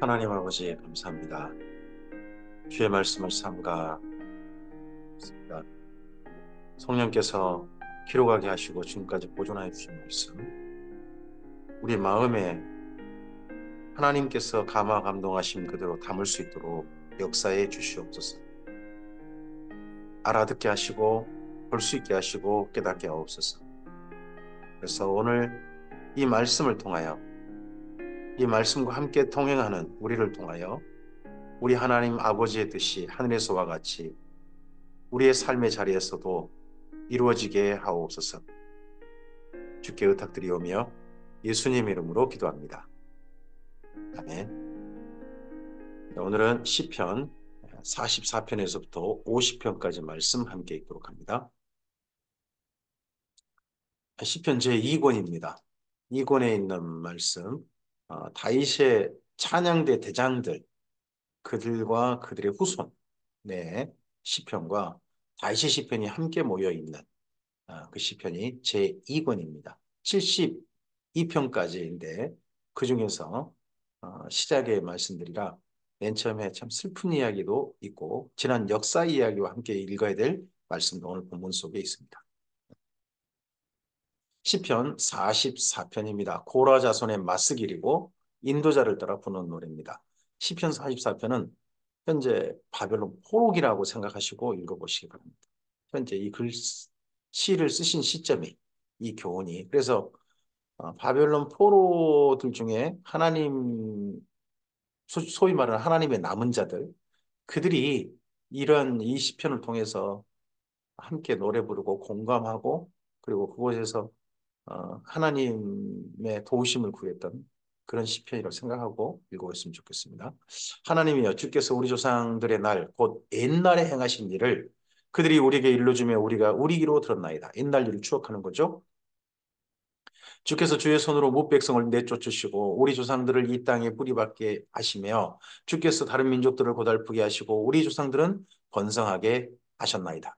하나님 아버지 감사합니다. 주의 말씀을 삼가 성령께서 기록하게 하시고 지금까지 보존하여 주신 말씀 우리 마음에 하나님께서 감화 감동하신 그대로 담을 수 있도록 역사해 주시옵소서. 알아듣게 하시고 볼 수 있게 하시고 깨닫게 하옵소서. 그래서 오늘 이 말씀을 통하여 이 말씀과 함께 동행하는 우리를 통하여 우리 하나님 아버지의 뜻이 하늘에서와 같이 우리의 삶의 자리에서도 이루어지게 하옵소서. 주께 의탁드리오며 예수님 이름으로 기도합니다. 아멘. 오늘은 시편 44편에서부터 50편까지 말씀 함께 읽도록 합니다. 시편 제2권입니다. 2권에 있는 말씀, 다윗의 찬양대 대장들, 그들과 그들의 후손, 네, 시편과 다윗의 시편이 함께 모여 있는 그 시편이 제2권입니다. 72편까지인데 그 중에서 시작에 말씀드리라 맨 처음에 참 슬픈 이야기도 있고 지난 역사 이야기와 함께 읽어야 될 말씀도 오늘 본문 속에 있습니다. 시편 44편입니다. 고라 자손의 맞쓰기리고 인도자를 따라 부르는 노래입니다. 시편 44편은 현재 바벨론 포로기라고 생각하시고 읽어보시기 바랍니다. 현재 이 시를 쓰신 시점이 이 교훈이 그래서 바벨론 포로들 중에 하나님 소위 말하는 하나님의 남은 자들 그들이 이런 이 시편을 통해서 함께 노래 부르고 공감하고 그리고 그곳에서 하나님의 도우심을 구했던 그런 시편이라고 생각하고 읽어보았으면 좋겠습니다. 하나님이여 주께서 우리 조상들의 날 곧 옛날에 행하신 일을 그들이 우리에게 일러주며 우리가 우리기로 들었나이다. 옛날 일을 추억하는 거죠. 주께서 주의 손으로 뭇 백성을 내쫓으시고 우리 조상들을 이 땅에 뿌리박게 하시며 주께서 다른 민족들을 고달프게 하시고 우리 조상들은 번성하게 하셨나이다.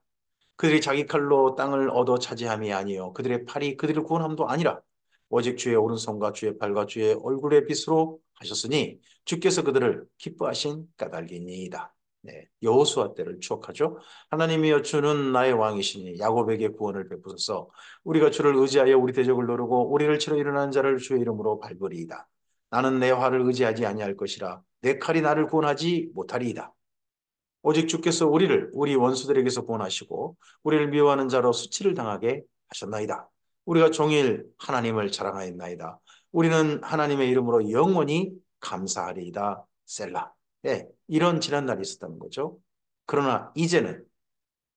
그들이 자기 칼로 땅을 얻어 차지함이 아니요 그들의 팔이 그들을 구원함도 아니라 오직 주의 오른손과 주의 팔과 주의 얼굴의 빛으로 하셨으니 주께서 그들을 기뻐하신 까닭이니이다. 네, 여호수아 때를 추억하죠. 하나님이여 주는 나의 왕이시니 야곱에게 구원을 베푸소서. 우리가 주를 의지하여 우리 대적을 누르고 우리를 치러 일어난 자를 주의 이름으로 밟으리이다. 나는 내 활을 의지하지 아니할 것이라 내 칼이 나를 구원하지 못하리이다. 오직 주께서 우리를 우리 원수들에게서 구원하시고 우리를 미워하는 자로 수치를 당하게 하셨나이다. 우리가 종일 하나님을 자랑하였나이다. 우리는 하나님의 이름으로 영원히 감사하리이다. 셀라. 예, 이런 지난날이 있었다는 거죠. 그러나 이제는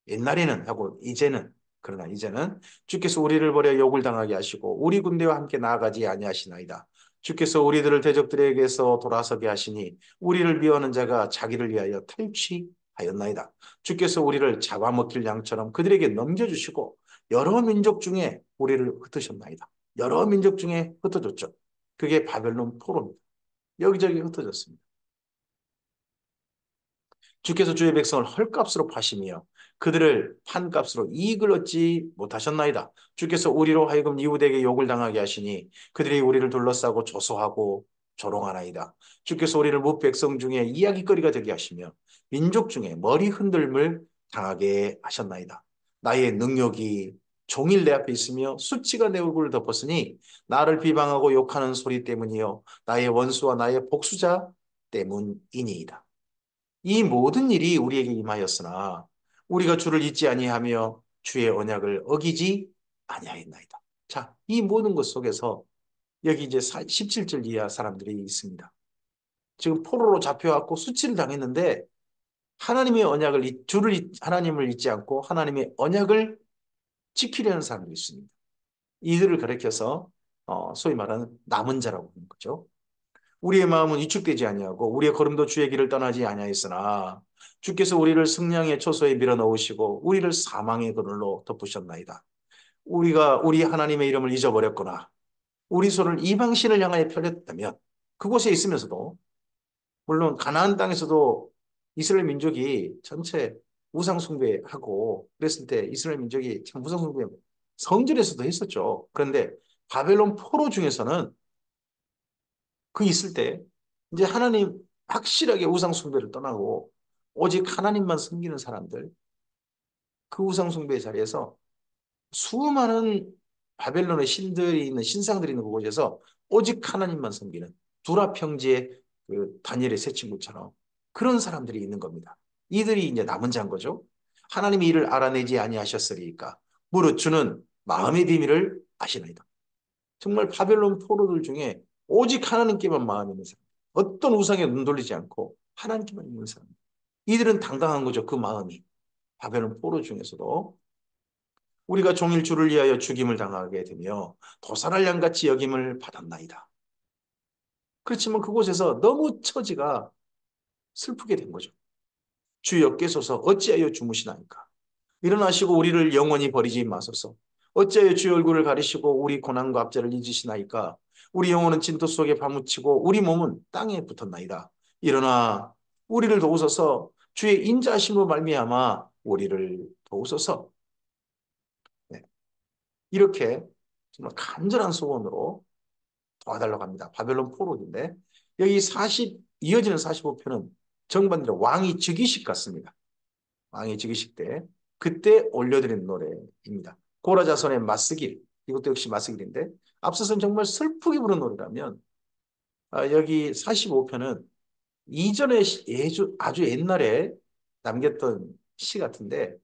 옛날에는 하고 이제는 그러나 이제는 주께서 우리를 버려 욕을 당하게 하시고 우리 군대와 함께 나아가지 아니하시나이다. 주께서 우리들을 대적들에게서 돌아서게 하시니 우리를 미워하는 자가 자기를 위하여 탈취하였나이다. 주께서 우리를 잡아먹힐 양처럼 그들에게 넘겨주시고 여러 민족 중에 우리를 흩으셨나이다. 여러 민족 중에 흩어졌죠. 그게 바벨론 포로입니다. 여기저기 흩어졌습니다. 주께서 주의 백성을 헐값으로 파시며 그들을 판값으로 이익을 얻지 못하셨나이다. 주께서 우리로 하여금 이웃에게 욕을 당하게 하시니 그들이 우리를 둘러싸고 조소하고 조롱하나이다. 주께서 우리를 무 백성 중에 이야기거리가 되게 하시며 민족 중에 머리 흔들림을 당하게 하셨나이다. 나의 능력이 종일 내 앞에 있으며 수치가 내 얼굴을 덮었으니 나를 비방하고 욕하는 소리 때문이요 나의 원수와 나의 복수자 때문이니이다. 이 모든 일이 우리에게 임하였으나 우리가 주를 잊지 아니하며 주의 언약을 어기지 아니하였나이다. 자, 이 모든 것 속에서 여기 이제 17절 이하 사람들이 있습니다. 지금 포로로 잡혀왔고 수치를 당했는데 하나님의 언약을 하나님을 잊지 않고 하나님의 언약을 지키려는 사람들이 있습니다. 이들을 가리켜서 소위 말하는 남은 자라고 하는 거죠. 우리의 마음은 위축되지 아니하고 우리의 걸음도 주의 길을 떠나지 아니하였으나 주께서 우리를 승량의 초소에 밀어넣으시고 우리를 사망의 그늘로 덮으셨나이다. 우리 하나님의 이름을 잊어버렸거나 우리 손을 이방신을 향하여 펴렸다면 그곳에 있으면서도 물론 가나안 땅에서도 이스라엘 민족이 전체 우상 숭배하고 그랬을 때 이스라엘 민족이 참 우상 숭배 성전에서도 했었죠. 그런데 바벨론 포로 중에서는 그 있을 때 이제 하나님 확실하게 우상 숭배를 떠나고 오직 하나님만 섬기는 사람들, 그 우상 숭배 자리에서 수많은 바벨론의 신들이 있는 신상들이 있는 그곳에서 오직 하나님만 섬기는 두라 평지의 그 다니엘의 세 친구처럼 그런 사람들이 있는 겁니다. 이들이 이제 남은 자인 거죠. 하나님이 이를 알아내지 아니하셨으리까 무릇 주는 마음의 비밀을 아시나이다. 정말 바벨론 포로들 중에 오직 하나님께만 마음이 있는 사람, 어떤 우상에 눈 돌리지 않고 하나님께만 있는 사람, 이들은 당당한 거죠. 그 마음이 바벨론 포로 중에서도 우리가 종일 주를 위하여 죽임을 당하게 되며 도살할 양같이 여김을 받았나이다. 그렇지만 그곳에서 너무 처지가 슬프게 된 거죠. 주여 깨소서 어찌하여 주무시나이까. 일어나시고 우리를 영원히 버리지 마소서. 어찌하여 주의 얼굴을 가리시고 우리 고난과 압제를 잊으시나이까. 우리 영혼은 진토 속에 파묻히고 우리 몸은 땅에 붙었나이다. 일어나 우리를 도우소서. 주의 인자하심으로 말미암아 우리를 도우소서. 네. 이렇게 정말 간절한 소원으로 도와달라고 합니다. 바벨론 포로인데 여기 40 이어지는 45편은 정반대로 왕이 즉위식 같습니다. 왕이 즉위식 때 그때 올려드린 노래입니다. 고라자손의 맞쓰길, 이것도 역시 맞쓰길인데 앞서서는 정말 슬프게 부른 노래라면 여기 45편은 이전에 아주 옛날에 남겼던 시 같은데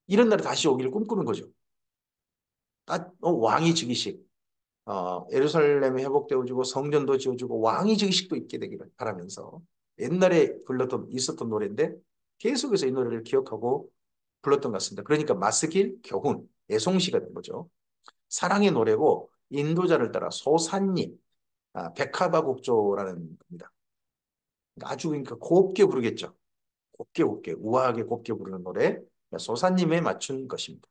이런 날이 다시 오기를 꿈꾸는 거죠. 왕이 즉위식, 예루살렘이 회복되어지고 성전도 지어지고 왕이 즉위식도 있게 되기를 바라면서 옛날에 있었던 노래인데 계속해서 이 노래를 기억하고 불렀던 것 같습니다. 그러니까 마스길, 교훈, 애송시가 된 거죠. 사랑의 노래고 인도자를 따라 소산님, 백합아국조라는 겁니다. 아주 그러니까 곱게 부르겠죠. 곱게 우아하게 곱게 부르는 노래 소산님에 맞춘 것입니다.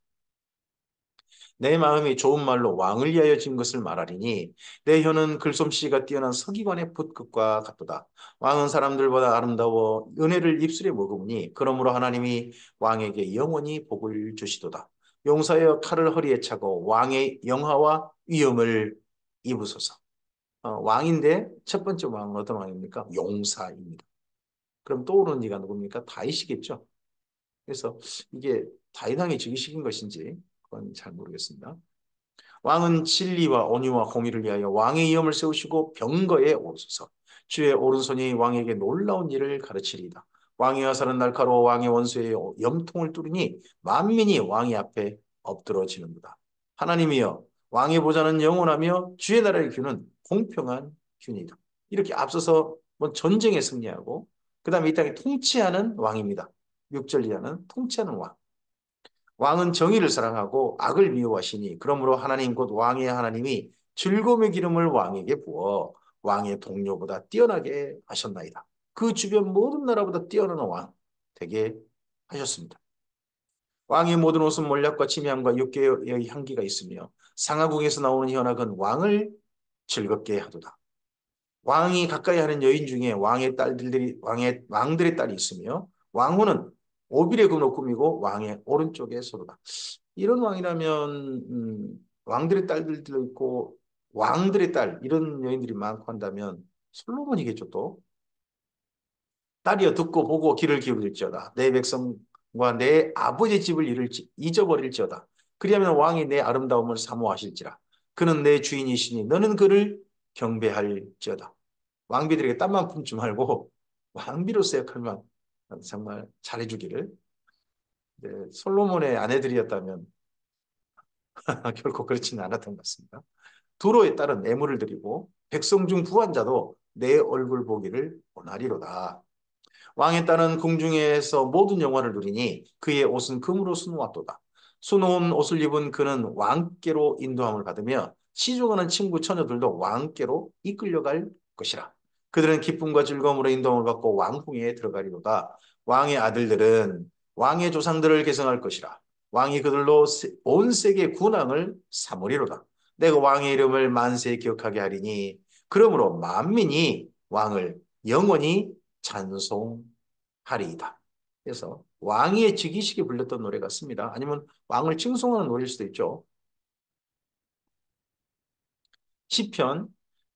내 마음이 좋은 말로 왕을 위하여 진 것을 말하리니 내 혀는 글솜씨가 뛰어난 서기관의 붓끝과 같도다. 왕은 사람들보다 아름다워 은혜를 입술에 머금으니 그러므로 하나님이 왕에게 영원히 복을 주시도다. 용사여 칼을 허리에 차고 왕의 영화와 위엄을 입으소서. 왕인데 첫 번째 왕은 어떤 왕입니까? 용사입니다. 그럼 떠오르는 이가 누굽니까? 다윗이겠죠. 그래서 이게 다윗 왕의 즉위식인 것인지 그건 잘 모르겠습니다. 왕은 진리와 온유와 공의를 위하여 왕의 위엄을 세우시고 병거에 오르소서. 주의 오른손이 왕에게 놀라운 일을 가르치리이다. 왕의 화살은 날카로워 왕의 원수의 염통을 뚫으니 만민이 왕의 앞에 엎드러지는도다. 하나님이여 왕의 보좌는 영원하며 주의 나라의 규는 공평한 규이다. 이렇게 앞서서 전쟁에 승리하고 그 다음에 이 땅에 통치하는 왕입니다. 6절 이하는 통치하는 왕. 왕은 정의를 사랑하고 악을 미워하시니 그러므로 하나님 곧 왕의 하나님이 즐거움의 기름을 왕에게 부어 왕의 동료보다 뛰어나게 하셨나이다. 그 주변 모든 나라보다 뛰어난 왕 되게 하셨습니다. 왕의 모든 옷은 몰약과 침향과 육개의 향기가 있으며 상하궁에서 나오는 현악은 왕을 즐겁게 하도다. 왕이 가까이 하는 여인 중에 왕들의 딸이 있으며 왕후는 오빌의 금으로 꾸미고 왕의 오른쪽에 서도다. 이런 왕이라면 왕들의 딸들도 있고 왕들의 딸 이런 여인들이 많고 한다면 솔로몬이겠죠 또. 딸이여 듣고 보고 귀를 기울일지어다. 내 백성과 내 아버지 집을 잊어버릴지어다. 그리하면 왕이 내 아름다움을 사모하실지라. 그는 내 주인이시니 너는 그를 경배할지어다. 왕비들에게 땀만 품지 말고 왕비로서의 역할만 정말 잘해주기를. 네, 솔로몬의 아내들이었다면 결코 그렇지는 않았던 것 같습니다. 두로에 따른 애물을 드리고 백성 중 부한 자도 내 얼굴 보기를 원하리로다. 왕에 따른 궁중에서 모든 영화를 누리니 그의 옷은 금으로 수놓았도다. 수놓은 옷을 입은 그는 왕께로 인도함을 받으며 시중하는 친구 처녀들도 왕께로 이끌려갈 것이라. 그들은 기쁨과 즐거움으로 인도함을 받고 왕궁에 들어가리로다. 왕의 아들들은 왕의 조상들을 계승할 것이라. 왕이 그들로 온 세계 군왕을 삼으리로다. 내가 왕의 이름을 만세 기억하게 하리니 그러므로 만민이 왕을 영원히 찬송하리이다. 그래서 왕의 즉위식에 불렸던 노래 같습니다. 아니면 왕을 칭송하는 노래일 수도 있죠. 시편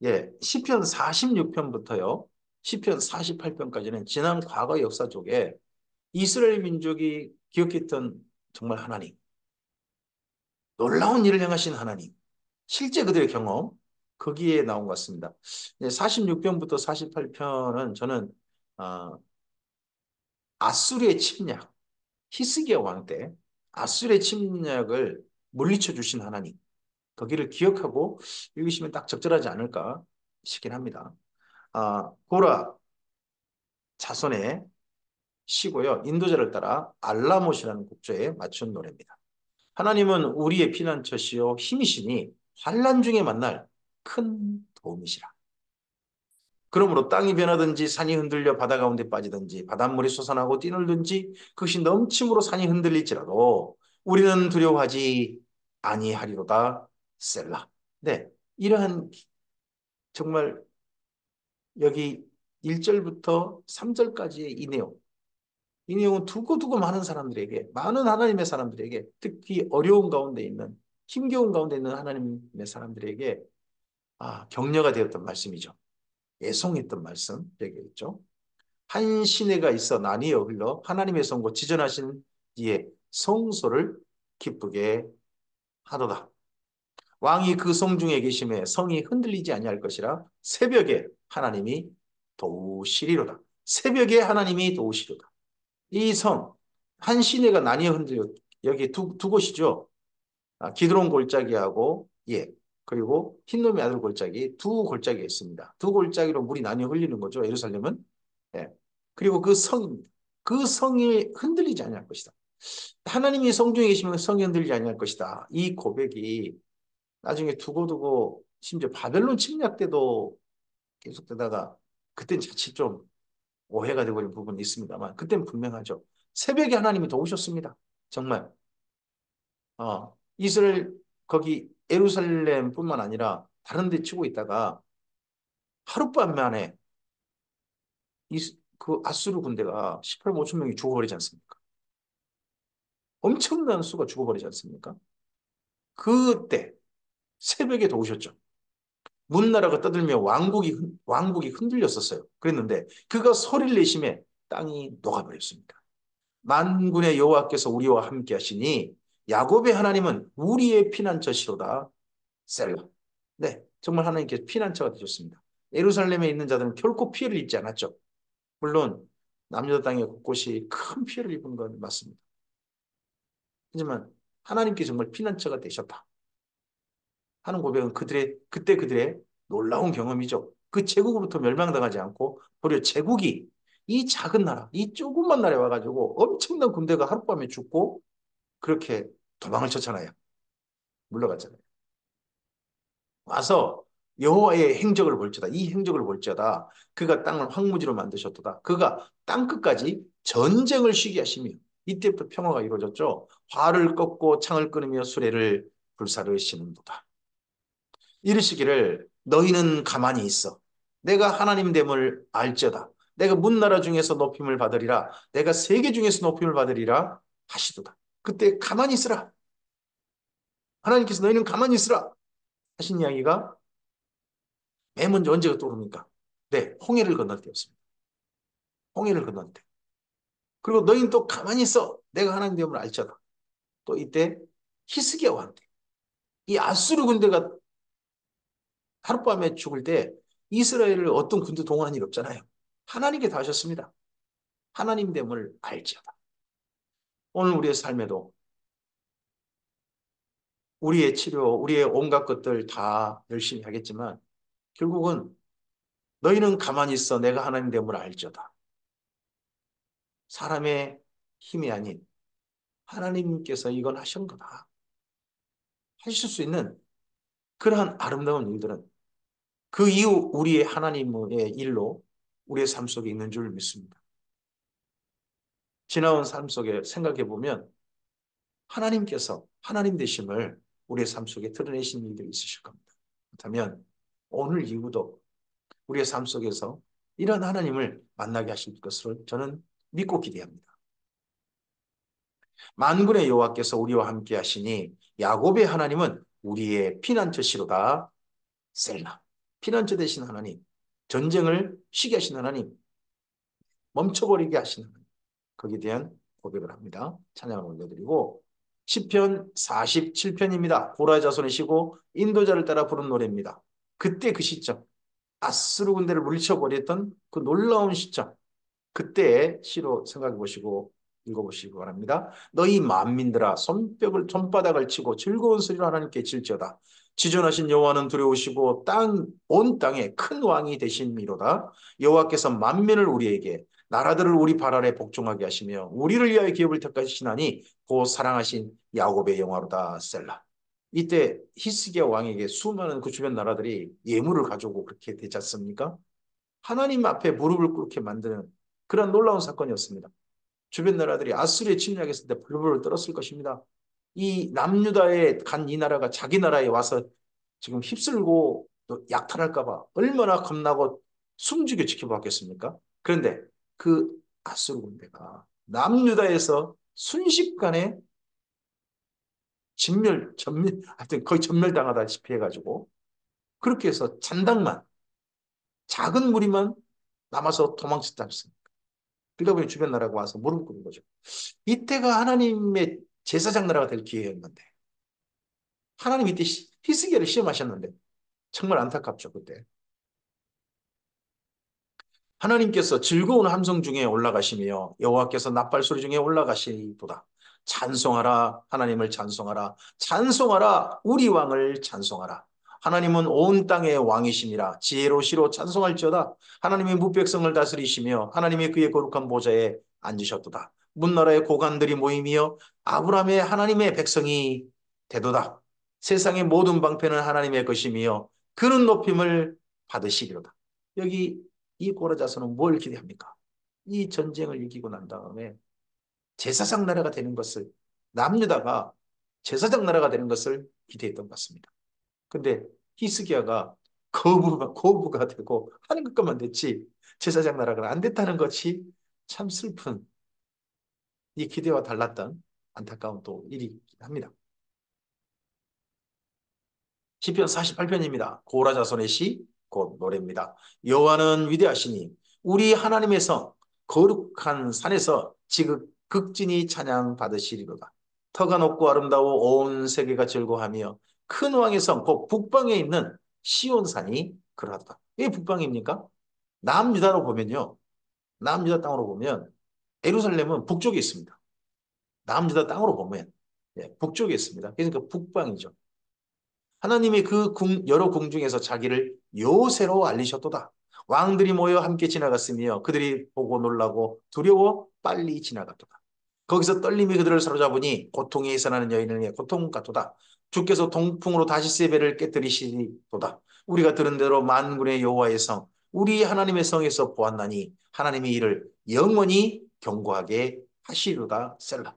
예, 시편 46편부터요. 시편 48편까지는 지난 과거 역사 속에 이스라엘 민족이 기억했던 정말 하나님, 놀라운 일을 행하신 하나님, 실제 그들의 경험, 거기에 나온 것 같습니다. 46편부터 48편은 저는 아, 아수르의 침략, 히스기야 왕 때 아수르의 침략을 물리쳐 주신 하나님, 거기를 기억하고 읽으시면 딱 적절하지 않을까 싶긴 합니다. 고라 자손의 시고요. 인도자를 따라 알라못이라는 곡조에 맞춘 노래입니다. 하나님은 우리의 피난처시요 힘이시니 환난 중에 만날 큰 도움이시라. 그러므로 땅이 변하든지 산이 흔들려 바다 가운데 빠지든지 바닷물이 솟아나고 뛰놀든지 그것이 넘침으로 산이 흔들릴지라도 우리는 두려워하지 아니하리로다. 셀라. 네, 이러한 정말 여기 1절부터 3절까지의 이 내용, 이 내용은 두고두고 많은 사람들에게, 많은 하나님의 사람들에게, 특히 어려운 가운데 있는, 힘겨운 가운데 있는 하나님의 사람들에게 격려가 되었던 말씀이죠. 애송했던 말씀 되겠죠. 한 시내가 있어 나뉘어 흘러 하나님의 성고 지전하신 이의 성소를 기쁘게 하도다. 왕이 그 성 중에 계심에 성이 흔들리지 아니할 것이라 새벽에 하나님이 도우시리로다. 새벽에 하나님이 도우시리로다. 이 성, 한 시내가 나뉘어 흔들려 여기 두 곳이죠. 기드론 골짜기하고 예 그리고 흰놈의 아들 골짜기 두 골짜기가 있습니다. 두 골짜기로 물이 나뉘어 흘리는 거죠. 예루살렘은. 예. 그리고 그 성입니다. 그 성이 흔들리지 아니할 것이다. 하나님이 성중에 계시면 성이 흔들리지 아니할 것이다. 이 고백이 나중에 두고두고 심지어 바벨론 침략 때도 계속되다가 그땐 자칫 좀 오해가 되버린 부분이 있습니다만 그때는 분명하죠. 새벽에 하나님이 도우셨습니다. 정말 이스라엘 거기 예루살렘뿐만 아니라 다른 데 치고 있다가 하룻밤 만에 그 아수르 군대가 18만 5천 명이 죽어버리지 않습니까? 엄청난 수가 죽어버리지 않습니까? 그때 새벽에 도우셨죠. 문나라가 떠들며 왕국이 흔들렸었어요. 그랬는데 그가 소리를 내심에 땅이 녹아버렸습니다. 만군의 여호와께서 우리와 함께 하시니 야곱의 하나님은 우리의 피난처시로다. 셀라. 네, 정말 하나님께서 피난처가 되셨습니다. 예루살렘에 있는 자들은 결코 피해를 입지 않았죠. 물론 남유다 땅의 곳곳이 큰 피해를 입은 건 맞습니다. 하지만 하나님께 정말 피난처가 되셨다 하는 고백은 그때 그들의 놀라운 경험이죠. 그 제국으로부터 멸망당하지 않고 도리어 제국이 이 작은 나라, 이 조그만 나라에 와가지고 엄청난 군대가 하룻밤에 죽고 그렇게 도망을 쳤잖아요. 물러갔잖아요. 와서 여호와의 행적을 볼지어다. 이 행적을 볼지어다. 그가 땅을 황무지로 만드셨도다. 그가 땅 끝까지 전쟁을 쉬게 하시며 이때부터 평화가 이루어졌죠. 활을 꺾고 창을 끊으며 수레를 불사르시는도다. 이르시기를 너희는 가만히 있어. 내가 하나님 됨을 알지어다. 내가 문나라 중에서 높임을 받으리라. 내가 세계 중에서 높임을 받으리라 하시도다. 그때 가만히 있으라. 하나님께서 너희는 가만히 있으라 하신 이야기가 맨 먼저 언제가 떠오릅니까? 네, 홍해를 건널 때였습니다. 홍해를 건널 때. 그리고 너희는 또 가만히 있어. 내가 하나님 됨을 알지어다. 또 이때 히스기야 왕 때. 이 아수르 군대가 하룻밤에 죽을 때 이스라엘을 어떤 군대 동원한 일 없잖아요. 하나님께 다 하셨습니다. 하나님 됨을 알지어다. 오늘 우리의 삶에도 우리의 치료, 우리의 온갖 것들 다 열심히 하겠지만 결국은 너희는 가만히 있어. 내가 하나님 됨을 알지어다. 사람의 힘이 아닌 하나님께서 이건 하신 거다. 하실 수 있는 그러한 아름다운 일들은 그 이후 우리의 하나님의 일로 우리의 삶 속에 있는 줄 믿습니다. 지나온 삶 속에 생각해 보면 하나님께서 하나님 되심을 우리의 삶 속에 드러내신 일들이 있으실 겁니다. 그렇다면 오늘 이후도 우리의 삶 속에서 이런 하나님을 만나게 하실 것을 저는 믿고 기대합니다. 만군의 여호와께서 우리와 함께 하시니 야곱의 하나님은 우리의 피난처시로다. 셀라. 피난처 되신 하나님, 전쟁을 쉬게 하신 하나님, 멈춰버리게 하신 하나님, 거기에 대한 고백을 합니다. 찬양을 올려드리고 시편 47편입니다. 고라 자손의 시고 인도자를 따라 부른 노래입니다. 그때 그 시점, 아수르 군대를 물리쳐버렸던 그 놀라운 시점, 그때의 시로 생각해 보시고 읽어보시기 바랍니다. 너희 만민들아 손바닥을 치고 즐거운 소리로 하나님께 질지어다. 지존하신 여호와는 두려우시고 온 땅에 큰 왕이 되심이로다. 여호와께서 만민을 우리에게 나라들을 우리 발 아래 복종하게 하시며 우리를 위하여 기업을 택하시나니 곧 사랑하신 야곱의 영화로다. 셀라. 이때 히스기야 왕에게 수많은 그 주변 나라들이 예물을 가져오고 그렇게 되지 않습니까? 하나님 앞에 무릎을 꿇게 만드는 그런 놀라운 사건이었습니다. 주변 나라들이 아수르에 침략했을 때 벌벌 떨었을 것입니다. 이 남유다에 간 이 나라가 자기 나라에 와서 지금 휩쓸고 약탈할까 봐 얼마나 겁나고 숨죽여 지켜봤겠습니까? 그런데 그 아수르 군대가 남유다에서 순식간에 하여튼 거의 전멸당하다시피 해가지고 그렇게 해서 잔당만 작은 무리만 남아서 도망쳤지 않습니까? 그러다 보니 주변 나라가 와서 무릎 꿇는 거죠. 이때가 하나님의 제사장 나라가 될 기회였는데 하나님 이때 히스기야를 시험하셨는데 정말 안타깝죠 그때. 하나님께서 즐거운 함성 중에 올라가시며 여호와께서 나팔 소리 중에 올라가시도다. 찬송하라 하나님을 찬송하라 찬송하라 우리 왕을 찬송하라. 하나님은 온 땅의 왕이심이라 지혜로시로 찬송할지어다. 하나님이 무백성을 다스리시며 하나님이 그의 거룩한 보좌에 앉으셨도다. 문나라의 고관들이 모이며 아브라함의 하나님의 백성이 되도다. 세상의 모든 방패는 하나님의 것이며 그는 높임을 받으시리로다. 여기 이 고라자서는 뭘 기대합니까? 이 전쟁을 이기고 난 다음에 제사장 나라가 되는 것을 남유다가 제사장 나라가 되는 것을 기대했던 것 같습니다. 근데 히스기야가 거부가 되고 하는 것만 됐지 제사장 나라가 안 됐다는 것이 참 슬픈 이 기대와 달랐던 안타까운 또 일이긴 합니다. 시편 48편입니다. 고라 자손의 시, 곧 노래입니다. 여호와는 위대하시니 우리 하나님의 성 거룩한 산에서 극진히 찬양 받으시리로다. 터가 높고 아름다워 온 세계가 즐거워하며 큰 왕의 성, 곧 북방에 있는 시온산이 그러하다. 이게 북방입니까? 남유다로 보면요. 남유다 땅으로 보면 예루살렘은 북쪽에 있습니다. 남유다 땅으로 보면 북쪽에 있습니다. 그러니까 북방이죠. 하나님이 여러 궁중에서 자기를 요새로 알리셨도다. 왕들이 모여 함께 지나갔으며 그들이 보고 놀라고 두려워 빨리 지나갔도다. 거기서 떨림이 그들을 사로잡으니 고통에 일어나는 여인에게 고통 같도다. 주께서 동풍으로 다시스의 배를 깨뜨리시도다. 우리가 들은 대로 만군의 여호와의 성, 우리 하나님의 성에서 보았나니 하나님이 이를 영원히 경고하게 하시리로다. 셀라.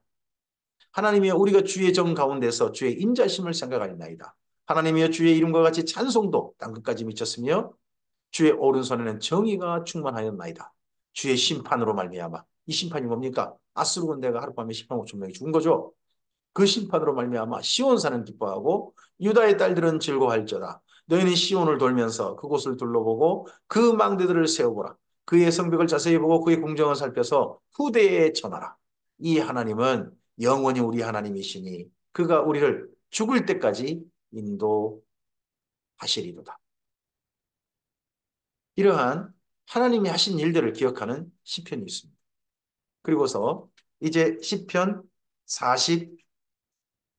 하나님이여 우리가 주의 정 가운데서 주의 인자심을 생각하였나이다. 하나님이여 주의 이름과 같이 찬송도 땅끝까지 미쳤으며 주의 오른손에는 정의가 충만하였나이다. 주의 심판으로 말미암아 이 심판이 뭡니까? 아수르 군대가 하룻밤에 10만 5천 명이 죽은 거죠. 그 심판으로 말미암아 시온산은 기뻐하고 유다의 딸들은 즐거워할지어다. 너희는 시온을 돌면서 그곳을 둘러보고 그 망대들을 세워보라. 그의 성벽을 자세히 보고 그의 궁정을 살펴서 후대에 전하라. 이 하나님은 영원히 우리 하나님이시니 그가 우리를 죽을 때까지 인도하시리로다. 이러한 하나님이 하신 일들을 기억하는 시편이 있습니다. 그리고서 이제 시편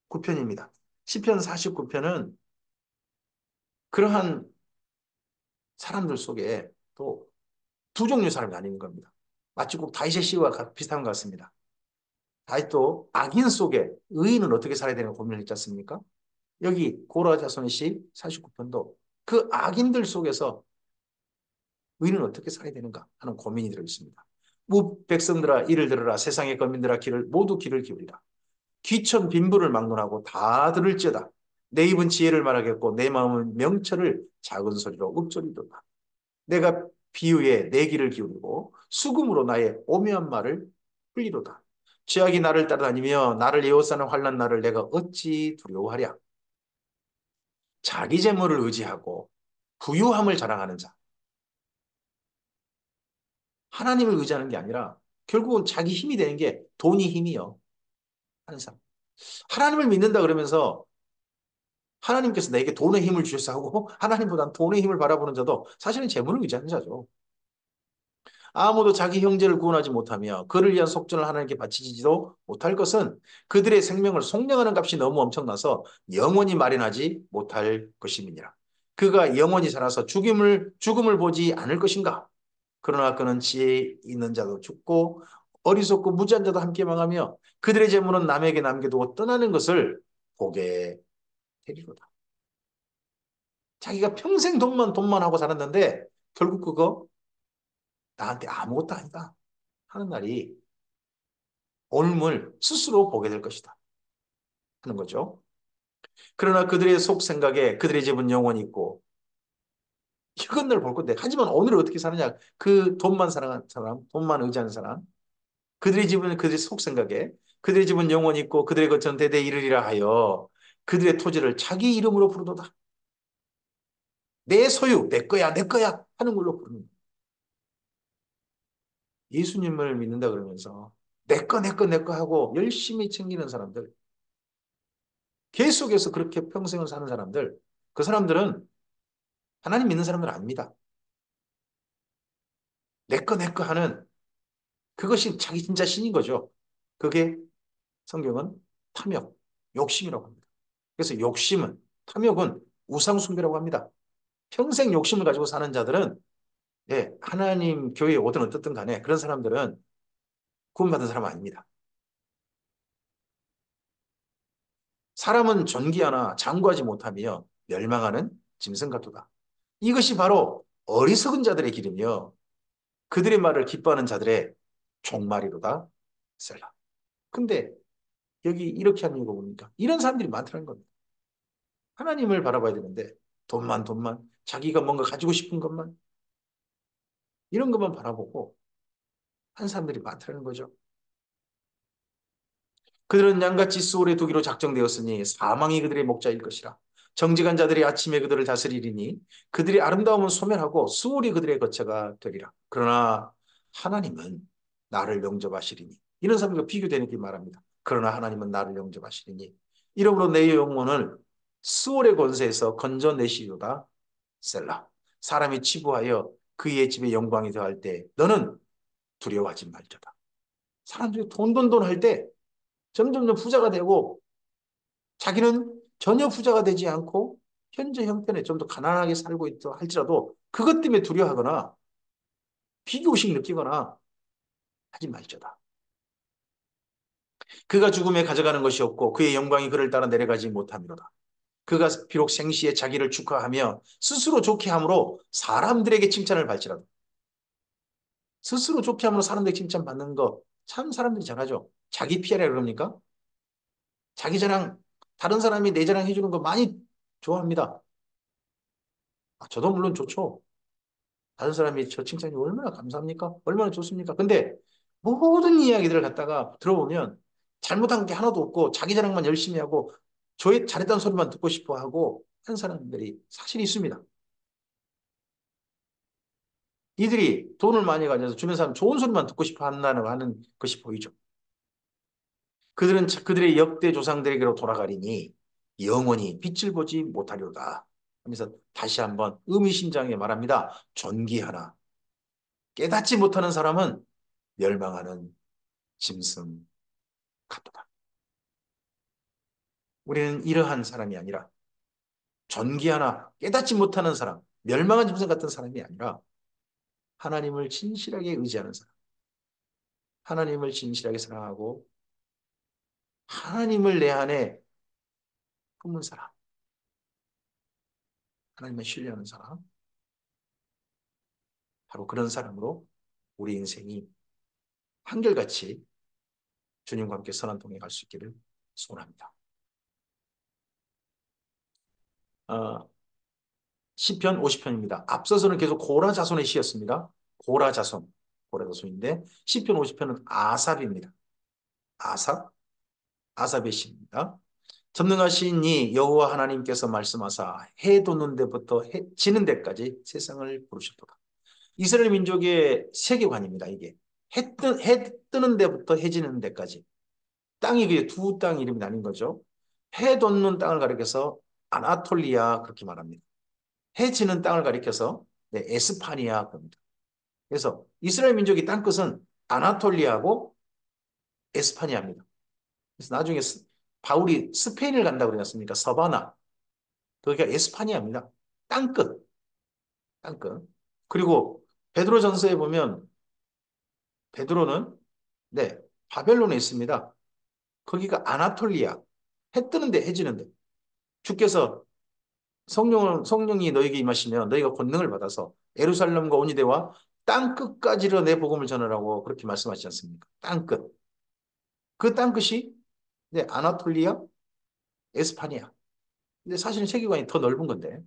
49편입니다. 시편 49편은 그러한 사람들 속에 또 두 종류의 사람이 아닌 겁니다. 마치 꼭 다윗의 시와 비슷한 것 같습니다. 다윗도 악인 속에 의인은 어떻게 살아야 되는 고민을 했지 않습니까? 여기 고라 자손의 시 49편도 그 악인들 속에서 의인은 어떻게 살아야 되는가 하는 고민이 들어 있습니다. 백성들아 이를 들으라 세상의 거민들아 모두 귀를 기울이라. 귀천 빈부를 막론하고 다 들을지어다. 내 입은 지혜를 말하겠고 내 마음은 명철을 작은 소리로 읊조리도다. 내가 비유에 내 귀를 기울이고 수금으로 나의 오묘한 말을 흘리로다. 죄악이 나를 따라다니며 나를 에워싸는 환난 날을 내가 어찌 두려워하랴. 자기 재물을 의지하고 부유함을 자랑하는 자. 하나님을 의지하는 게 아니라 결국은 자기 힘이 되는 게 돈이 힘이요. 하는 사람. 하나님을 믿는다 그러면서 하나님께서 내게 돈의 힘을 주셔서 하고 하나님보단 돈의 힘을 바라보는 자도 사실은 재물을 의지하는 자죠. 아무도 자기 형제를 구원하지 못하며 그를 위한 속전을 하나님께 바치지도 못할 것은 그들의 생명을 속량하는 값이 너무 엄청나서 영원히 마련하지 못할 것임이니라. 그가 영원히 살아서 죽음을 보지 않을 것인가? 그러나 그는 지혜 있는 자도 죽고 어리석고 무지한 자도 함께 망하며 그들의 재물은 남에게 남겨두고 떠나는 것을 보게 되리로다. 자기가 평생 돈만 하고 살았는데 결국 그거 나한테 아무것도 아니다 하는 날이 옮을 스스로 보게 될 것이다 하는 거죠. 그러나 그들의 속 생각에 그들의 집은 영원히 있고 이건 늘 볼 건데 하지만 오늘을 어떻게 사느냐 그 돈만 사랑하는 사람 돈만 의지하는 사람 그들의 집은 그들의 속 생각에 그들의 집은 영원히 있고 그들의 거처는 대대 이르리라 하여 그들의 토지를 자기 이름으로 부르도다. 내 소유 내 거야 하는 걸로 부르는 예수님을 믿는다 그러면서 내 거 하고 열심히 챙기는 사람들 계속해서 그렇게 평생을 사는 사람들 그 사람들은 하나님 믿는 사람들 아닙니다. 내 거 하는 그것이 자기 진짜 신인 거죠. 그게 성경은 탐욕, 욕심이라고 합니다. 그래서 욕심은, 탐욕은 우상숭배라고 합니다. 평생 욕심을 가지고 사는 자들은, 예, 하나님 교회에 오든 어떻든 간에 그런 사람들은 구원받은 사람 아닙니다. 사람은 존귀하나 장구하지 못하며 멸망하는 짐승 같도다. 이것이 바로 어리석은 자들의 길이며 그들의 말을 기뻐하는 자들의 종말이로다. 셀라. 근데 여기 이렇게 하는 이유가 뭡니까? 이런 사람들이 많다는 겁니다. 하나님을 바라봐야 되는데 돈만 자기가 뭔가 가지고 싶은 것만 이런 것만 바라보고 한 사람들이 많다는 거죠. 그들은 양같이 수월에 두기로 작정되었으니 사망이 그들의 목자일 것이라. 정직한 자들이 아침에 그들을 다스리리니 그들의 아름다움은 소멸하고 수월이 그들의 거처가 되리라. 그러나 하나님은 나를 영접하시리니 이런 사람들과 비교되는 게 말합니다. 그러나 하나님은 나를 영접하시리니 이러므로 내 영혼을 수월의 권세에서 건져내시리로다. 셀라. 사람이 치부하여 그의 집에 영광이 더할 때 너는 두려워하지 말자다. 사람들이 돈 할 때 점점점 부자가 되고 자기는 전혀 부자가 되지 않고 현재 형편에 좀 더 가난하게 살고 있다 할지라도 그것 때문에 두려워하거나 비교의식 느끼거나 하지 말자다. 그가 죽음에 가져가는 것이 없고 그의 영광이 그를 따라 내려가지 못함이로다. 그가 비록 생시에 자기를 축하하며 스스로 좋게 함으로 사람들에게 칭찬을 받지라도 스스로 좋게 함으로 사람들에게 칭찬받는 거 참 사람들이 잘하죠. 자기 피하라 그럽니까? 자기 자랑 다른 사람이 내 자랑 해주는 거 많이 좋아합니다. 저도 물론 좋죠. 다른 사람이 저 칭찬이 얼마나 감사합니까? 얼마나 좋습니까? 근데 모든 이야기들을 갖다가 들어보면 잘못한 게 하나도 없고 자기 자랑만 열심히 하고 저의 잘했다는 소리만 듣고 싶어 하고 한 사람들이 사실 있습니다. 이들이 돈을 많이 가져서 주변 사람 좋은 소리만 듣고 싶어 한다는 하는 것이 보이죠. 그들은 그들의 역대 조상들에게로 돌아가리니 영원히 빛을 보지 못하려다. 하면서 다시 한번 의미심장하게 말합니다. 존귀하나 깨닫지 못하는 사람은 멸망하는 짐승 같도다. 우리는 이러한 사람이 아니라 존귀하나 깨닫지 못하는 사람, 멸망한 짐승 같은 사람이 아니라 하나님을 진실하게 의지하는 사람, 하나님을 진실하게 사랑하고 하나님을 내 안에 품은 사람, 하나님을 신뢰하는 사람, 바로 그런 사람으로 우리 인생이 한결같이 주님과 함께 선한 동행 갈 수 있기를 소원합니다. 어, 시편 50편입니다. 앞서서는 계속 고라 자손의 시였습니다. 고라 자손, 고라 자손인데 시편 50편은 아삽입니다. 아삽, 아삽의 시입니다. 전능하신 이 여호와 하나님께서 말씀하사 해 돋는 데부터 해 지는 데까지 세상을 부르셨도다. 이스라엘 민족의 세계관입니다. 이게 해 뜨는 데부터 해 지는 데까지 땅이 그게 두 땅 이름이 나뉜 거죠. 해 돋는 땅을 가리켜서 아나톨리아 그렇게 말합니다. 해 지는 땅을 가리켜서 네, 에스파니아 겁니다. 그래서 이스라엘 민족의 땅끝은 아나톨리아고 에스파니아입니다. 그래서 나중에 바울이 스페인을 간다고 그러지 않습니까? 서바나. 거기가 에스파니아입니다. 땅끝, 땅끝. 그리고 베드로전서에 보면 베드로는 네, 바벨론에 있습니다. 거기가 아나톨리아. 해 뜨는데 해지는데. 주께서 성령이 너에게 임하시면 너희가 권능을 받아서 예루살렘과 온 이대와 땅 끝까지로 내 복음을 전하라고 그렇게 말씀하시지 않습니까? 땅 끝. 그 땅 끝이 네, 아나톨리아, 에스파니아. 근데 사실은 세계관이 더 넓은 건데.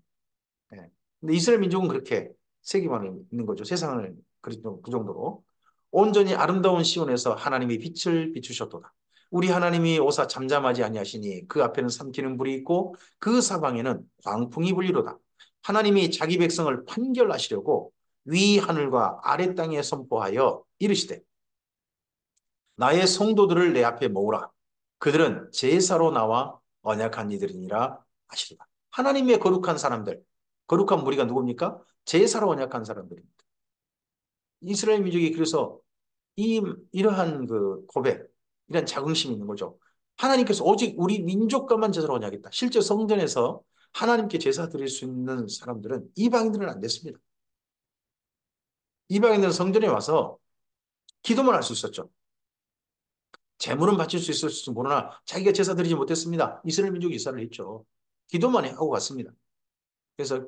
예. 근데 이스라엘 민족은 그렇게 세계관이 있는 거죠. 세상을 그 정도로. 온전히 아름다운 시온에서 하나님이 빛을 비추셨도다. 우리 하나님이 오사 잠잠하지 아니하시니 그 앞에는 삼키는 불이 있고 그 사방에는 광풍이 불리로다. 하나님이 자기 백성을 판결하시려고 위 하늘과 아래 땅에 선포하여 이르시되 나의 성도들을 내 앞에 모으라. 그들은 제사로 나와 언약한 이들이니라 하시리라. 하나님의 거룩한 사람들, 거룩한 무리가 누굽니까? 제사로 언약한 사람들입니다. 이스라엘 민족이 그래서 이러한 그 고백, 이런 자긍심이 있는 거죠. 하나님께서 오직 우리 민족과만 제사로 언약했다. 실제 성전에서 하나님께 제사 드릴 수 있는 사람들은 이방인들은 안 됐습니다. 이방인들은 성전에 와서 기도만 할 수 있었죠. 재물은 바칠 수 있을지 모르나 자기가 제사 드리지 못했습니다. 이스라엘 민족이 이사를 했죠. 기도만 하고 갔습니다. 그래서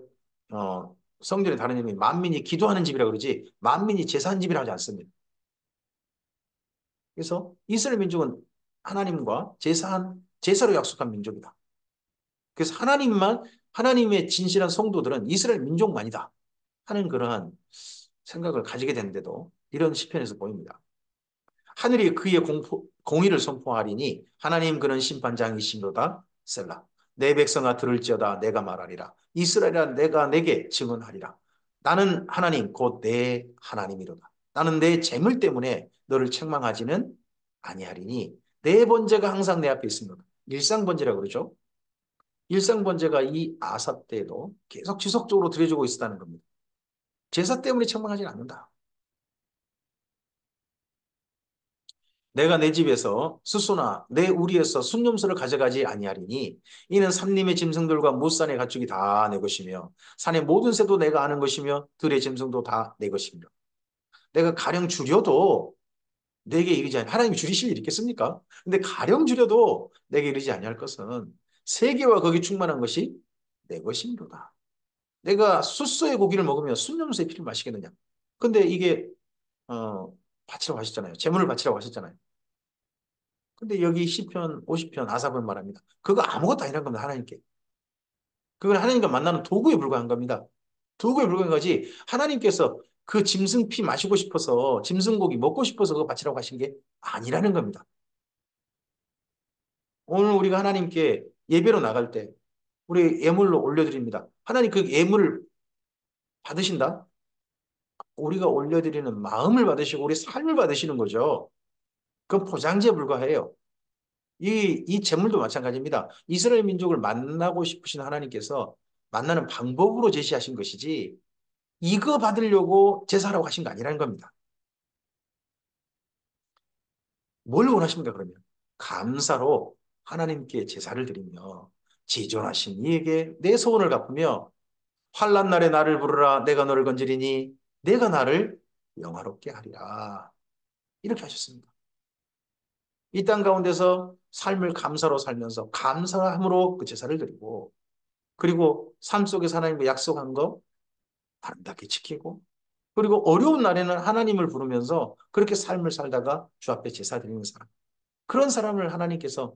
성전의 다른 이름이 만민이 기도하는 집이라 그러지 만민이 제사하는 집이라 하지 않습니다. 그래서 이스라엘 민족은 하나님과 제사로 약속한 민족이다. 그래서 하나님의 진실한 성도들은 이스라엘 민족만이다 하는 그러한 생각을 가지게 되는데도 이런 시편에서 보입니다. 하늘이 그의 공의를 선포하리니 하나님 그는 심판장이시로다 셀라. 내 백성아 들을지어다 내가 말하리라. 이스라엘아 내가 내게 증언하리라. 나는 하나님 곧 내 하나님이로다. 나는 내 재물 때문에 너를 책망하지는 아니하리니 내 번제가 항상 내 앞에 있습니다. 일상번제라고 그러죠. 일상번제가 이 아사 때에도 계속 지속적으로 드려지고 있었다는 겁니다. 제사 때문에 책망하지는 않는다. 내가 내 집에서 스소나 내 우리에서 순념소를 가져가지 아니하리니 이는 산림의 짐승들과 무산의 가축이 다 내 것이며 산의 모든 새도 내가 아는 것이며 들의 짐승도 다 내 것이며 내가 가령 줄여도 내게 이르지 아니 하나님이 줄이실 일 있겠습니까? 근데 가령 줄여도 내게 이르지 아니할 것은 세계와 거기 충만한 것이 내 것이니로다. 내가 숫소의 고기를 먹으며 순념소의 피를 마시겠느냐? 근데 이게 바치라고 하셨잖아요. 제물을 바치라고 하셨잖아요. 근데 여기 시편 50편 아삽은 말합니다. 그거 아무것도 아니란 겁니다. 하나님께. 그건 하나님과 만나는 도구에 불과한 겁니다. 도구에 불과한 거지. 하나님께서 그 짐승 피 마시고 싶어서 짐승 고기 먹고 싶어서 그거 바치라고 하신 게 아니라는 겁니다. 오늘 우리가 하나님께 예배로 나갈 때 우리 예물로 올려드립니다. 하나님 그 예물을 받으신다? 우리가 올려드리는 마음을 받으시고 우리 삶을 받으시는 거죠. 그건 포장지에 불과해요. 이 재물도 마찬가지입니다. 이스라엘 민족을 만나고 싶으신 하나님께서 만나는 방법으로 제시하신 것이지 이거 받으려고 제사라고 하신 거 아니라는 겁니다. 뭘 원하십니까, 그러면? 감사로 하나님께 제사를 드리며 지존하신 이에게 내 소원을 갚으며 환난 날에 나를 부르라 내가 너를 건지리니 내가 나를 영화롭게 하리라. 이렇게 하셨습니다. 이 땅 가운데서 삶을 감사로 살면서 감사함으로 그 제사를 드리고 그리고 삶 속에서 하나님과 약속한 거 아름답게 지키고 그리고 어려운 날에는 하나님을 부르면서 그렇게 삶을 살다가 주 앞에 제사 드리는 사람. 그런 사람을 하나님께서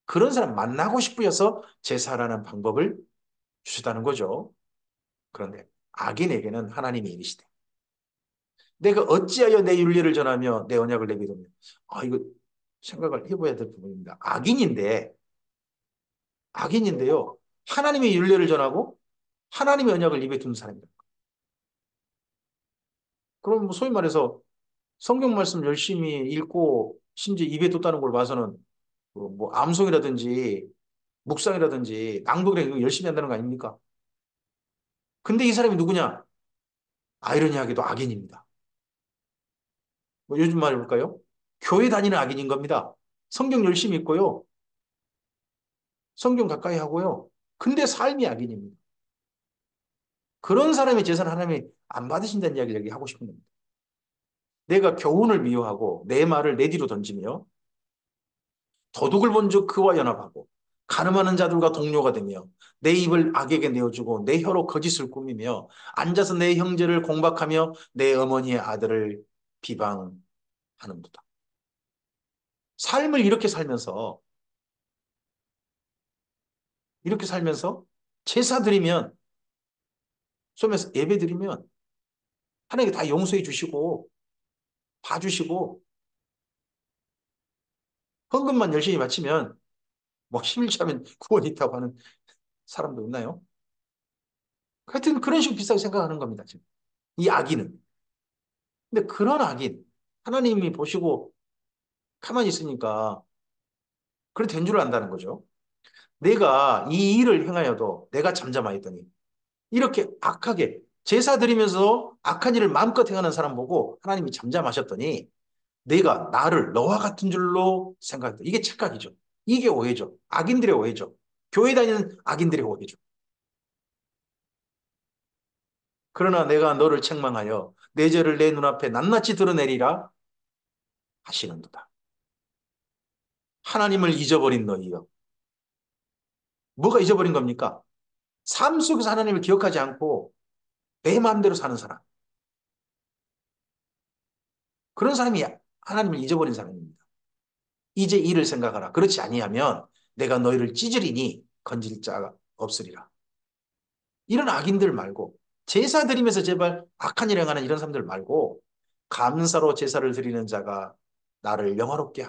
그런 사람 만나고 싶으셔서 제사라는 방법을 주셨다는 거죠. 그런데 악인에게는 하나님이 이르시되 내가 어찌하여 내 윤리를 전하며 내 언약을 내비두며 이거 생각을 해봐야 될 부분입니다. 악인인데 악인인데요. 하나님의 윤례를 전하고 하나님의 언약을 입에 두는 사람입니다. 그럼 뭐 소위 말해서 성경 말씀 열심히 읽고 심지어 입에 뒀다는 걸 봐서는 그뭐 암송이라든지 묵상이라든지 낭독이라든지 열심히 한다는 거 아닙니까? 근데 이 사람이 누구냐? 아이러니하게도 악인입니다. 뭐 요즘 말 해볼까요? 교회 다니는 악인인 겁니다. 성경 열심히 읽고요. 성경 가까이 하고요. 근데 삶이 악인입니다. 그런 사람의 제사를 하나님이 안 받으신다는 이야기를 얘기하고 싶은 겁니다. 내가 교훈을 미워하고 내 말을 내 뒤로 던지며 도둑을 본즉 그와 연합하고 가늠하는 자들과 동료가 되며 내 입을 악에게 내어주고 내 혀로 거짓을 꾸미며 앉아서 내 형제를 공박하며 내 어머니의 아들을 비방하는도다. 삶을 이렇게 살면서 제사 드리면 소면서 예배 드리면 하나님께 다 용서해 주시고 봐주시고 헌금만 열심히 바치면 뭐 힘을 차면 구원이 있다고 하는 사람도 있나요? 하여튼 그런 식으로 비슷하게 생각하는 겁니다. 지금. 이 악인은. 근데 그런 악인 하나님이 보시고 가만히 있으니까 그래 된 줄 안다는 거죠. 내가 이 일을 행하여도 내가 잠잠하였더니 이렇게 악하게 제사 드리면서 악한 일을 마음껏 행하는 사람 보고 하나님이 잠잠하셨더니 내가 나를 너와 같은 줄로 생각했다. 이게 착각이죠. 이게 오해죠. 악인들의 오해죠. 교회 다니는 악인들의 오해죠. 그러나 내가 너를 책망하여 내 죄를 내 눈앞에 낱낱이 드러내리라 하시는도다. 하나님을 잊어버린 너희여. 뭐가 잊어버린 겁니까? 삶 속에서 하나님을 기억하지 않고 내 마음대로 사는 사람. 그런 사람이 하나님을 잊어버린 사람입니다. 이제 이를 생각하라. 그렇지 아니하면 내가 너희를 찢으리니 건질 자가 없으리라. 이런 악인들 말고 제사 드리면서 제발 악한 일 행하는 이런 사람들 말고 감사로 제사를 드리는 자가 나를 영화롭게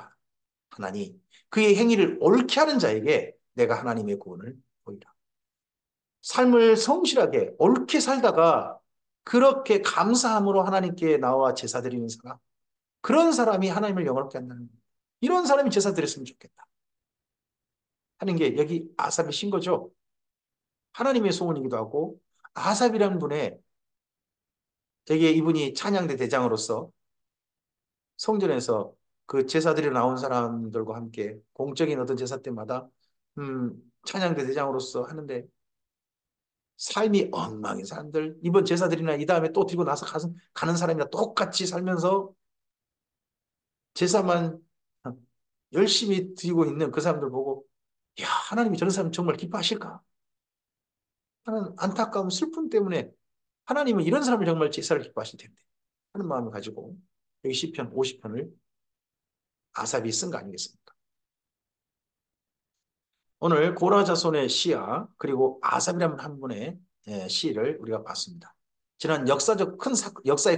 하나니 그의 행위를 옳게 하는 자에게 내가 하나님의 구원을 보이라. 삶을 성실하게 옳게 살다가 그렇게 감사함으로 하나님께 나와 제사 드리는 사람, 그런 사람이 하나님을 영화롭게 한다는 거예요. 이런 사람이 제사 드렸으면 좋겠다 하는 게 여기 아삽이 신 거죠. 하나님의 소원이기도 하고 아삽이라는 분의 되게 이분이 찬양대 대장으로서 성전에서 그 제사드리러 나온 사람들과 함께 공적인 어떤 제사 때마다 찬양대 대장으로서 하는데 삶이 엉망인 사람들 이번 제사드리나 이 다음에 또 드리고 나서 가는 사람이랑 똑같이 살면서 제사만 열심히 드리고 있는 그 사람들 보고 야 하나님이 저런 사람 정말 기뻐하실까 하는 안타까움 슬픔 때문에 하나님은 이런 사람을 정말 제사를 기뻐하실 텐데 하는 마음을 가지고 여기 시편 50편을 아삽이 쓴 거 아니겠습니까? 오늘 고라자손의 시야 그리고 아삽이라는 한 분의 시를 우리가 봤습니다. 지난 역사의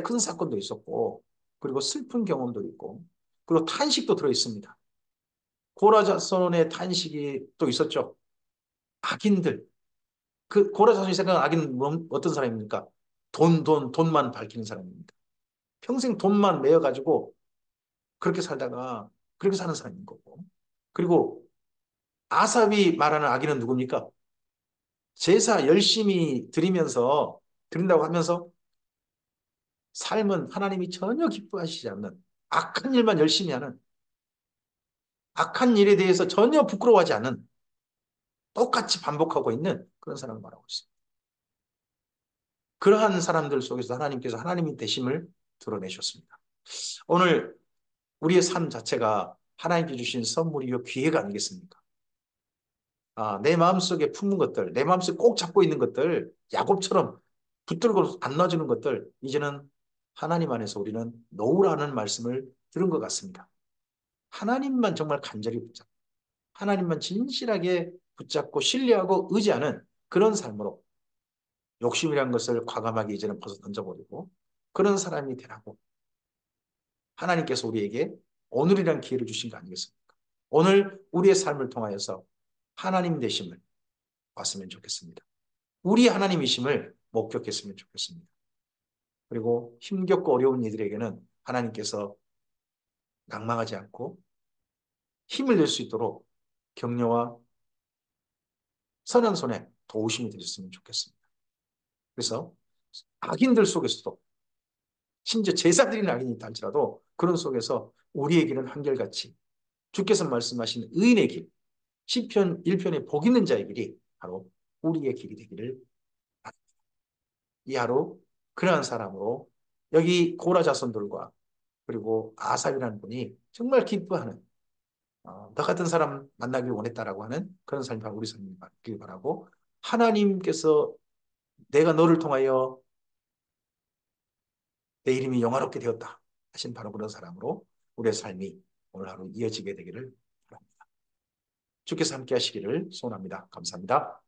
큰 사건도 있었고 그리고 슬픈 경험도 있고 그리고 탄식도 들어 있습니다. 고라자손의 탄식이 또 있었죠. 악인들. 그 고라자손이 생각하는 악인은 어떤 사람입니까? 돈만 밝히는 사람입니다. 평생 돈만 매여가지고 그렇게 살다가 그렇게 사는 사람인 거고. 그리고 아삽이 말하는 악인은 누굽니까? 제사 열심히 드린다고 하면서 삶은 하나님이 전혀 기뻐하시지 않는 악한 일만 열심히 하는 악한 일에 대해서 전혀 부끄러워하지 않는 똑같이 반복하고 있는 그런 사람을 말하고 있습니다. 그러한 사람들 속에서 하나님께서 하나님의 되심을 드러내셨습니다. 오늘 우리의 삶 자체가 하나님께 주신 선물이요 기회가 아니겠습니까? 내 마음속에 품은 것들, 내 마음속에 꼭 잡고 있는 것들, 야곱처럼 붙들고 안 놔주는 것들, 이제는 하나님 안에서 우리는 놓으라는 말씀을 들은 것 같습니다. 하나님만 정말 간절히 붙잡고, 하나님만 진실하게 붙잡고 신뢰하고 의지하는 그런 삶으로 욕심이란 것을 과감하게 이제는 벗어 던져버리고 그런 사람이 되라고 하나님께서 우리에게 오늘이란 기회를 주신 거 아니겠습니까? 오늘 우리의 삶을 통하여서 하나님 되심을 봤으면 좋겠습니다. 우리 하나님이심을 목격했으면 좋겠습니다. 그리고 힘겹고 어려운 이들에게는 하나님께서 낭망하지 않고 힘을 낼 수 있도록 격려와 선한 손에 도우심이 되셨으면 좋겠습니다. 그래서 악인들 속에서도 심지어 제사 드리는 악인이 있다 할지라도 그런 속에서 우리의 길은 한결같이 주께서 말씀하신 의인의 길, 시편 1편에 복 있는 자의 길이 바로 우리의 길이 되기를 바랍니다. 이 하루 그러한 사람으로 여기 고라 자손들과 그리고 아삽이라는 분이 정말 기뻐하는 너 같은 사람 만나길 원했다라고 하는 그런 삶이 바로 우리 삶이 길 바라고 하나님께서 내가 너를 통하여 내 이름이 영화롭게 되었다 하신 바로 그런 사람으로 우리의 삶이 오늘 하루 이어지게 되기를 바랍니다. 주께서 함께 하시기를 소원합니다. 감사합니다.